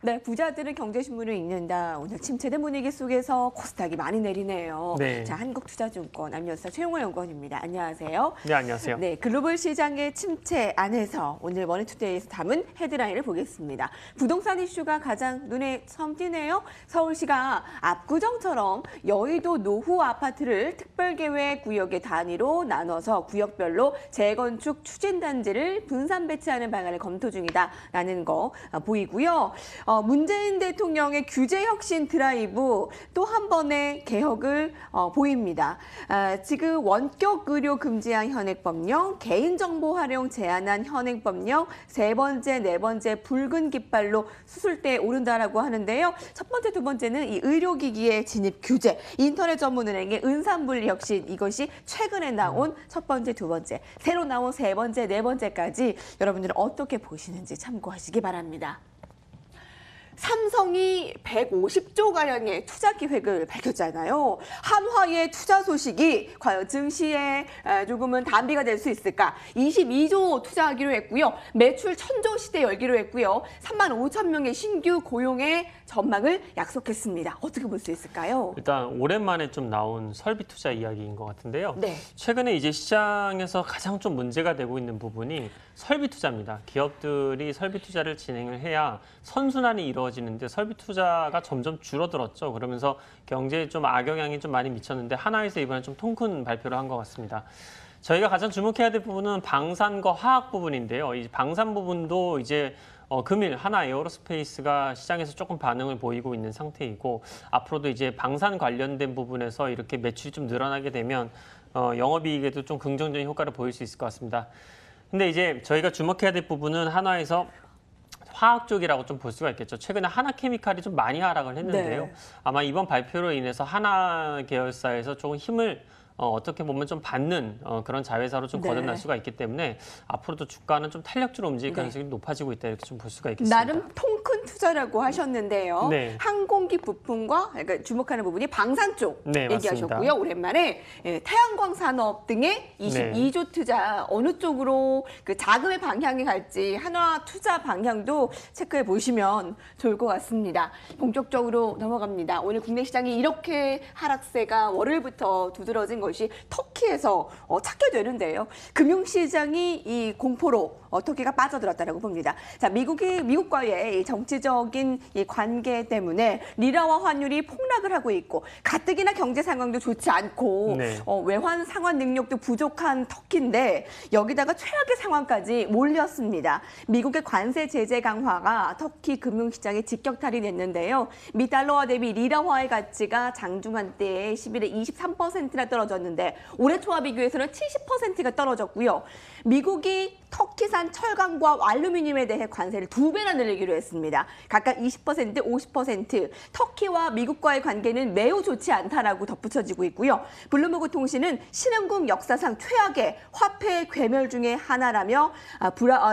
네, 부자들은 경제신문을 읽는다. 오늘 침체된 분위기 속에서 코스닥이 많이 내리네요. 네. 자, 한국투자증권 안녕하세요. 최용호 연구원입니다. 안녕하세요. 네, 안녕하세요. 네, 글로벌 시장의 침체 안에서 오늘 머니투데이에서 담은 헤드라인을 보겠습니다. 부동산 이슈가 가장 눈에 처음 띄네요. 서울시가 압구정처럼 여의도 노후 아파트를 특별계획 구역의 단위로 나눠서 구역별로 재건축 추진단지를 분산 배치하는 방안을 검토 중이다라는 거 보이고요. 문재인 대통령의 규제 혁신 드라이브 또 한 번의 개혁을 보입니다. 지금 원격 의료 금지한 현행법령, 개인정보 활용 제한한 현행법령, 세 번째, 네 번째 붉은 깃발로 수술대에 오른다라고 하는데요. 첫 번째, 두 번째는 이 의료기기의 진입 규제, 인터넷 전문은행의 은산분리 혁신, 이것이 최근에 나온 첫 번째, 두 번째, 새로 나온 세 번째, 네 번째까지 여러분들은 어떻게 보시는지 참고하시기 바랍니다. 삼성이 150조 가량의 투자 계획을 밝혔잖아요. 한화의 투자 소식이 과연 증시에 조금은 단비가 될 수 있을까? 22조 투자하기로 했고요. 매출 1000조 시대 열기로 했고요. 3만 5천 명의 신규 고용의 전망을 약속했습니다. 어떻게 볼 수 있을까요? 일단 오랜만에 좀 나온 설비 투자 이야기인 것 같은데요. 네. 최근에 이제 시장에서 가장 좀 문제가 되고 있는 부분이 설비 투자입니다. 기업들이 설비 투자를 진행을 해야 선순환이 이루어지는데 설비 투자가 점점 줄어들었죠. 그러면서 경제에 좀 악영향이 좀 많이 미쳤는데 하나에서 이번에 좀 통큰 발표를 한 것 같습니다. 저희가 가장 주목해야 될 부분은 방산과 화학 부분인데요. 이 방산 부분도 이제 금일 하나 에어로스페이스가 시장에서 조금 반응을 보이고 있는 상태이고 앞으로도 이제 방산 관련된 부분에서 이렇게 매출이 좀 늘어나게 되면 영업이익에도 좀 긍정적인 효과를 보일 수 있을 것 같습니다. 근데 이제 저희가 주목해야 될 부분은 한화에서 화학 쪽이라고 좀 볼 수가 있겠죠. 최근에 하나케미칼이 좀 많이 하락을 했는데요. 네. 아마 이번 발표로 인해서 하나 계열사에서 조금 힘을 어떻게 보면 좀 받는 그런 자회사로 좀 거듭날 수가 있기 때문에 앞으로도 주가는 좀 탄력적으로 움직일 가능성이 높아지고 있다 이렇게 좀 볼 수가 있겠습니다. 나름 통큰 투자라고 하셨는데요. 네. 항공기 부품과 그러니까 주목하는 부분이 방산 쪽 네, 얘기하셨고요. 맞습니다. 오랜만에 태양광 산업 등의 22조 투자 어느 쪽으로 그 자금의 방향이 갈지 한화 투자 방향도 체크해 보시면 좋을 것 같습니다. 본격적으로 넘어갑니다. 오늘 국내 시장이 이렇게 하락세가 월요일부터 두드러진 것이 터키에서 찾게 되는데요. 금융시장이 이 공포로 터키가 빠져들었다고 봅니다. 자, 미국과의 이 정치적인 이 관계 때문에 리라와 환율이 폭락을 하고 있고 가뜩이나 경제 상황도 좋지 않고 네. 외환 상환 능력도 부족한 터키인데 여기다가 최악의 상황까지 몰렸습니다. 미국의 관세 제재 강화가 터키 금융시장에 직격탄이 됐는데요. 미 달러화 대비 리라화의 가치가 장중한 때에 10일에 23%나 떨어졌는데 올해 초와 비교해서는 70%가 떨어졌고요. 미국이 터키산 철강과 알루미늄에 대해 관세를 2배나 늘리기로 했습니다. 각각 20%, 50%. 터키와 미국과의 관계는 매우 좋지 않다라고 덧붙여지고 있고요. 블룸버그 통신은 신흥국 역사상 최악의 화폐 괴멸 중에 하나라며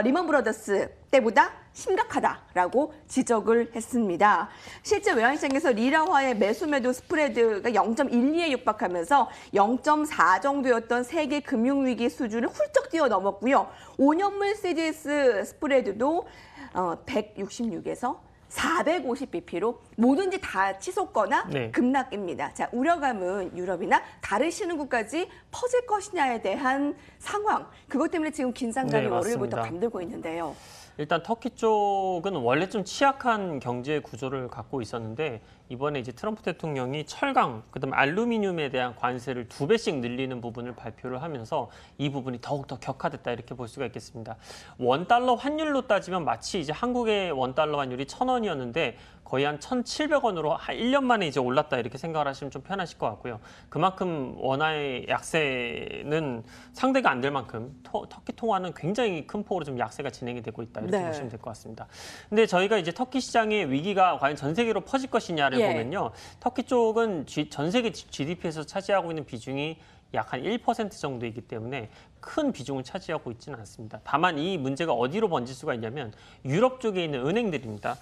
리먼 브러더스 때보다 심각하다라고 지적을 했습니다. 실제 외환시장에서 리라화의 매수-매도 스프레드가 0.12에 육박하면서 0.4 정도였던 세계 금융위기 수준을 훌쩍 뛰어넘었고요. 5년물 CDS 스프레드도 166에서 450bp로 뭐든지 다 치솟거나 네. 급락입니다. 자, 우려감은 유럽이나 다른 신흥국까지 퍼질 것이냐에 대한 상황. 그것 때문에 지금 긴장감이 네, 월요일부터 맞습니다. 감돌고 있는데요. 일단 터키 쪽은 원래 좀 취약한 경제 구조를 갖고 있었는데 이번에 이제 트럼프 대통령이 철강, 그다음에 알루미늄에 대한 관세를 2배씩 늘리는 부분을 발표를 하면서 이 부분이 더욱더 격화됐다 이렇게 볼 수가 있겠습니다. 원달러 환율로 따지면 마치 이제 한국의 원달러 환율이 1,000원이었는데 거의 한 1,700원으로 한 1년 만에 이제 올랐다 이렇게 생각을 하시면 좀 편하실 것 같고요. 그만큼 원화의 약세는 상대가 안 될 만큼 터키 통화는 굉장히 큰 폭으로 좀 약세가 진행이 되고 있다 이렇게 보시면 될 것 같습니다. 근데 저희가 이제 터키 시장의 위기가 과연 전 세계로 퍼질 것이냐를 보면요. 터키 쪽은 전 세계 GDP에서 차지하고 있는 비중이 약 한 1% 정도이기 때문에 큰 비중을 차지하고 있지는 않습니다. 다만 이 문제가 어디로 번질 수가 있냐면 유럽 쪽에 있는 은행들입니다.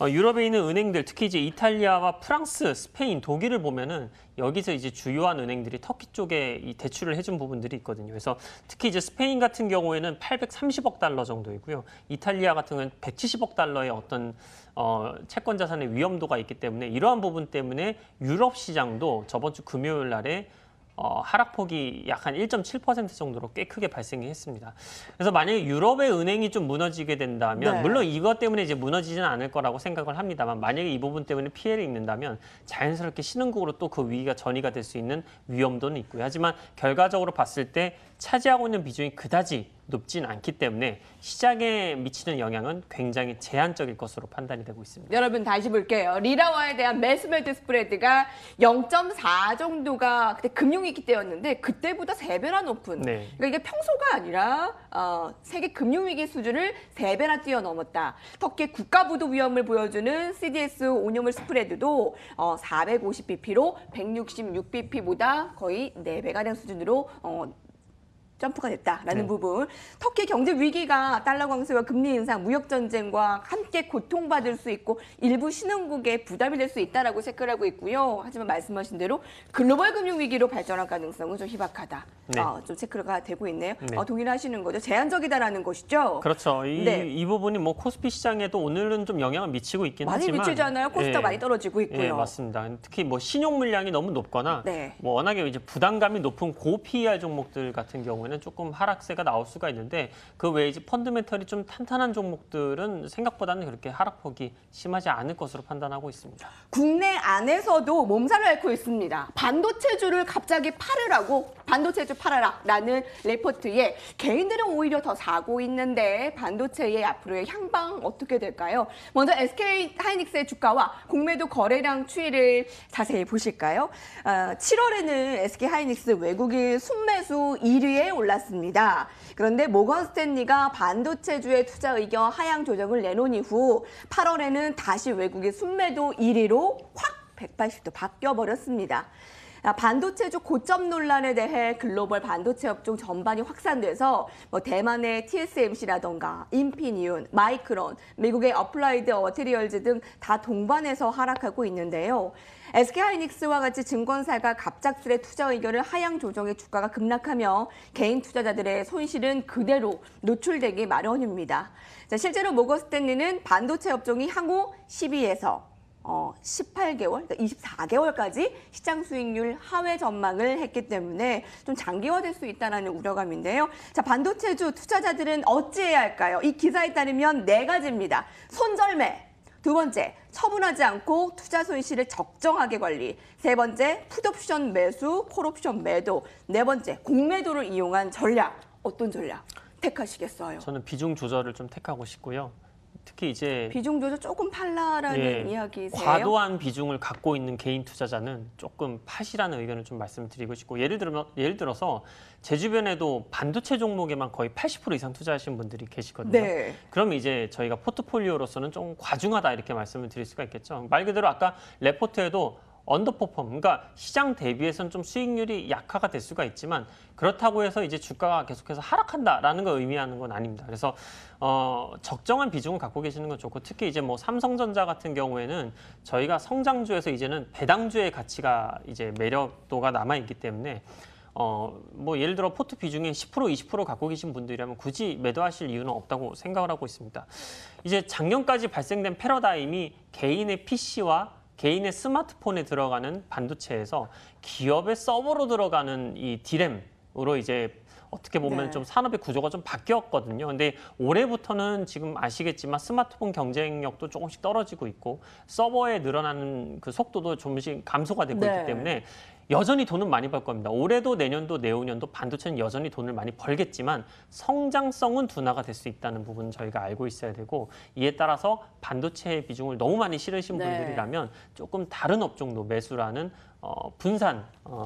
유럽에 있는 은행들, 특히 이제 이탈리아와 프랑스, 스페인, 독일을 보면은 여기서 이제 주요한 은행들이 터키 쪽에 이 대출을 해준 부분들이 있거든요. 그래서 특히 이제 스페인 같은 경우에는 830억 달러 정도이고요. 이탈리아 같은 경우는 170억 달러의 어떤 채권 자산의 위험도가 있기 때문에 이러한 부분 때문에 유럽 시장도 저번 주 금요일 날에 하락폭이 약 한 1.7% 정도로 꽤 크게 발생이 했습니다. 그래서 만약에 유럽의 은행이 좀 무너지게 된다면 네. 물론 이것 때문에 이제 무너지지는 않을 거라고 생각을 합니다만 만약에 이 부분 때문에 피해를 입는다면 자연스럽게 신흥국으로 또 그 위기가 전이가 될 수 있는 위험도는 있고요. 하지만 결과적으로 봤을 때 차지하고 있는 비중이 그다지 높진 않기 때문에 시장에 미치는 영향은 굉장히 제한적일 것으로 판단이 되고 있습니다. 여러분 다시 볼게요. 리라와에 대한 매수매도 스프레드가 0.4 정도가 그때 금융위기 때였는데 그때보다 3배나 높은. 네. 그러니까 이게 평소가 아니라 세계 금융위기 수준을 3배나 뛰어넘었다. 터키 국가부도 위험을 보여주는 CDS 5년물 스프레드도 450bp로 166bp보다 거의 4배가 된 수준으로 점프가 됐다라는 네. 부분. 터키 경제 위기가 달러 강세와 금리 인상, 무역 전쟁과 함께 고통받을 수 있고 일부 신흥국에 부담이 될 수 있다라고 체크를 하고 있고요. 하지만 말씀하신 대로 글로벌 금융 위기로 발전할 가능성은 좀 희박하다. 네. 좀 체크가 되고 있네요. 네. 동일하시는 거죠. 제한적이다라는 것이죠. 그렇죠. 네. 이 부분이 뭐 코스피 시장에도 오늘은 좀 영향을 미치고 있긴 많이 하지만 미치잖아요. 코스닥 예. 많이 떨어지고 있고요. 예, 맞습니다. 특히 뭐 신용 물량이 너무 높거나 네. 뭐 워낙에 이제 부담감이 높은 고 PER 종목들 같은 경우에는 조금 하락세가 나올 수가 있는데 그 외에 이제 펀드멘털이 좀 탄탄한 종목들은 생각보다는 그렇게 하락폭이 심하지 않을 것으로 판단하고 있습니다. 국내 안에서도 몸살을 앓고 있습니다. 반도체주를 갑자기 팔으라고 반도체주 팔아라라는 레포트에 개인들은 오히려 더 사고 있는데 반도체의 앞으로의 향방 어떻게 될까요? 먼저 SK 하이닉스의 주가와 공매도 거래량 추이를 자세히 보실까요? 7월에는 SK 하이닉스 외국인 순매수 1위에 올랐습니다. 그런데 모건 스탠리가 반도체주의 투자 의견 하향 조정을 내놓은 이후 8월에는 다시 외국인 순매도 1위로 확 180도 바뀌어버렸습니다. 반도체주 고점 논란에 대해 글로벌 반도체 업종 전반이 확산돼서 대만의 TSMC라던가 인피니온, 마이크론, 미국의 어플라이드 머티리얼즈 등 다 동반해서 하락하고 있는데요. SK하이닉스와 같이 증권사가 갑작스레 투자 의견을 하향 조정해 주가가 급락하며 개인 투자자들의 손실은 그대로 노출되기 마련입니다. 실제로 모건 스탠리는 반도체 업종이 향후 12에서 18개월, 그러니까 24개월까지 시장 수익률 하회 전망을 했기 때문에 좀 장기화될 수 있다는 우려감인데요. 자, 반도체주 투자자들은 어찌해야 할까요? 이 기사에 따르면 4가지입니다. 손절매. 2번째, 처분하지 않고 투자 손실을 적정하게 관리. 3번째, 풋옵션 매수, 콜옵션 매도. 4번째, 공매도를 이용한 전략. 어떤 전략 택하시겠어요? 저는 비중 조절을 좀 택하고 싶고요. 특히 이제 비중 조절 조금 팔라라는 이야기세요? 과도한 비중을 갖고 있는 개인 투자자는 조금 파시라는 의견을 좀 말씀드리고 싶고 예를 들어서 제 주변에도 반도체 종목에만 거의 80% 이상 투자하시는 분들이 계시거든요. 네. 그럼 이제 저희가 포트폴리오로서는 좀 과중하다 이렇게 말씀을 드릴 수가 있겠죠. 말 그대로 아까 레포트에도 언더퍼폼, 그러니까 시장 대비해서는 좀 수익률이 약화가 될 수가 있지만 그렇다고 해서 이제 주가가 계속해서 하락한다라는 걸 의미하는 건 아닙니다. 그래서 적정한 비중을 갖고 계시는 건 좋고 특히 이제 뭐 삼성전자 같은 경우에는 저희가 성장주에서 이제는 배당주의 가치가 이제 매력도가 남아 있기 때문에 뭐 예를 들어 포트 비중에 10% 20% 갖고 계신 분들이라면 굳이 매도하실 이유는 없다고 생각을 하고 있습니다. 이제 작년까지 발생된 패러다임이 개인의 PC와 개인의 스마트폰에 들어가는 반도체에서 기업의 서버로 들어가는 이 D램으로 이제 어떻게 보면 네. 좀 산업의 구조가 좀 바뀌었거든요. 근데 올해부터는 지금 아시겠지만 스마트폰 경쟁력도 조금씩 떨어지고 있고 서버에 늘어나는 그 속도도 조금씩 감소가 되고 네. 있기 때문에 여전히 돈은 많이 벌 겁니다. 올해도 내년도 내후년도 반도체는 여전히 돈을 많이 벌겠지만 성장성은 둔화가 될 수 있다는 부분은 저희가 알고 있어야 되고 이에 따라서 반도체의 비중을 너무 많이 실으신 네. 분들이라면 조금 다른 업종도 매수라는 분산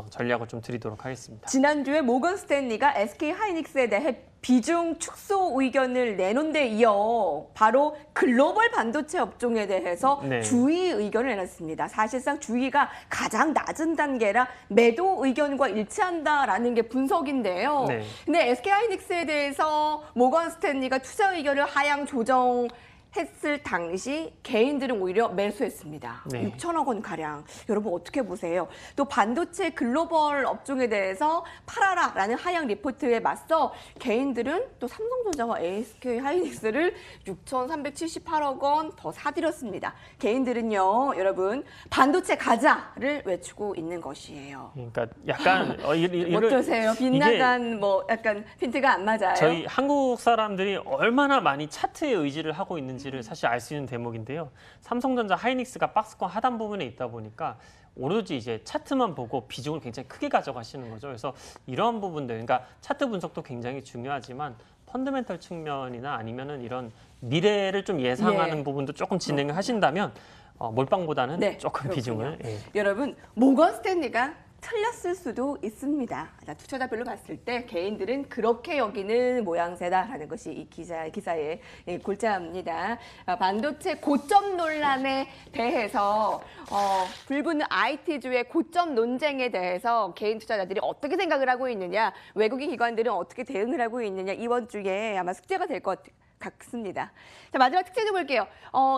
전략을 좀 드리도록 하겠습니다. 지난주에 모건 스탠리가 SK 하이닉스에 대해 비중 축소 의견을 내놓은 데 이어 바로 글로벌 반도체 업종에 대해서 네. 주의 의견을 내놨습니다. 사실상 주의가 가장 낮은 단계라 매도 의견과 일치한다라는 게 분석인데요. 네. 근데 SK하이닉스에 대해서 모건 스탠리가 투자 의견을 하향 조정했을 당시 개인들은 오히려 매수했습니다. 네. 6천억 원 가량. 여러분 어떻게 보세요? 또 반도체 글로벌 업종에 대해서 팔아라라는 하향 리포트에 맞서 개인들은 또 삼성전자와 SK하이닉스를 6,378억 원 더 사들였습니다. 개인들은요, 여러분 반도체 가자를 외치고 있는 것이에요. 그러니까 약간 어떠세요? 빗나간 뭐 약간 핀트가 안 맞아요? 저희 한국 사람들이 얼마나 많이 차트에 의지를 하고 있는지를 사실 알 수 있는 대목인데요. 삼성전자, 하이닉스가 박스권 하단 부분에 있다 보니까 오로지 이제 차트만 보고 비중을 굉장히 크게 가져가시는 거죠. 그래서 이런 부분들, 그러니까 차트 분석도 굉장히 중요하지만 펀더멘털 측면이나 아니면은 이런 미래를 좀 예상하는 예. 부분도 조금 진행을 하신다면 몰빵보다는 네, 조금 그렇군요. 비중을 여러분 모건 스탠리가 틀렸을 수도 있습니다. 자, 투자자별로 봤을 때 개인들은 그렇게 여기는 모양새다라는 것이 이 기사의 골자입니다. 반도체 고점 논란에 대해서 불붙는 IT주의 고점 논쟁에 대해서 개인 투자자들이 어떻게 생각을 하고 있느냐, 외국인 기관들은 어떻게 대응을 하고 있느냐, 이번 주에 아마 숙제가 될 것 같습니다. 자, 마지막 특징을 볼게요.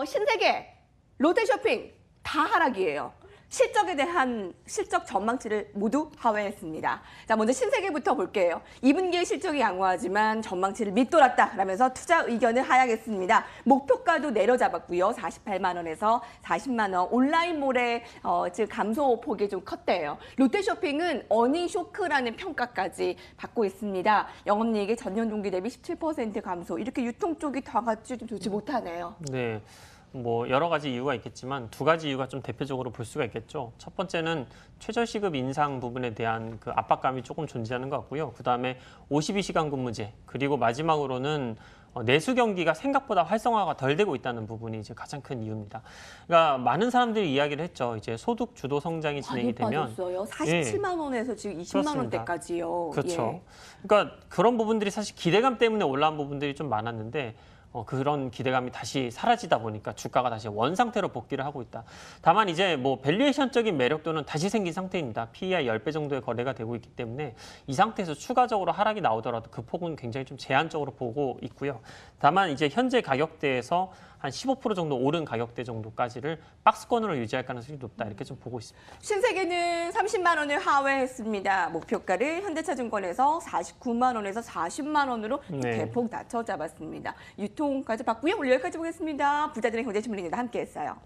신세계, 롯데쇼핑 다 하락이에요. 실적에 대한 실적 전망치를 모두 하회했습니다. 자, 먼저 신세계부터 볼게요. 2분기에 실적이 양호하지만 전망치를 밑돌았다라면서 투자 의견을 하향했습니다. 목표가도 내려잡았고요. 48만 원에서 40만 원. 온라인몰의 즉 감소폭이 좀 컸대요. 롯데쇼핑은 어닝 쇼크라는 평가까지 받고 있습니다. 영업이익이 전년 동기 대비 17% 감소. 이렇게 유통 쪽이 다 같이 좀 좋지 못하네요. 네. 뭐 여러 가지 이유가 있겠지만 두 가지 이유가 좀 대표적으로 볼 수가 있겠죠. 첫 번째는 최저시급 인상 부분에 대한 그 압박감이 조금 존재하는 것 같고요. 그다음에 52시간 근무제, 그리고 마지막으로는 내수 경기가 생각보다 활성화가 덜 되고 있다는 부분이 이제 가장 큰 이유입니다. 그러니까 많은 사람들이 이야기를 했죠. 이제 소득 주도 성장이 진행이 많이 되면 빠졌어요. 47만 원에서 지금 20만 그렇습니다. 원대까지요. 그렇죠. 그러니까 그런 부분들이 사실 기대감 때문에 올라온 부분들이 좀 많았는데 그런 기대감이 다시 사라지다 보니까 주가가 다시 원 상태로 복귀를 하고 있다. 다만 이제 뭐 밸류에이션적인 매력도는 다시 생긴 상태입니다. PER 10배 정도의 거래가 되고 있기 때문에 이 상태에서 추가적으로 하락이 나오더라도 그 폭은 굉장히 좀 제한적으로 보고 있고요. 다만 이제 현재 가격대에서 한 15% 정도 오른 가격대 정도까지를 박스권으로 유지할 가능성이 높다. 이렇게 좀 보고 있습니다. 신세계는 30만 원을 하회했습니다. 목표가를 현대차증권에서 49만 원에서 40만 원으로 네. 대폭 낮춰 잡았습니다. 유통까지 봤고요. 오늘 여기까지 보겠습니다. 부자들의 경제신문입니다. 함께했어요.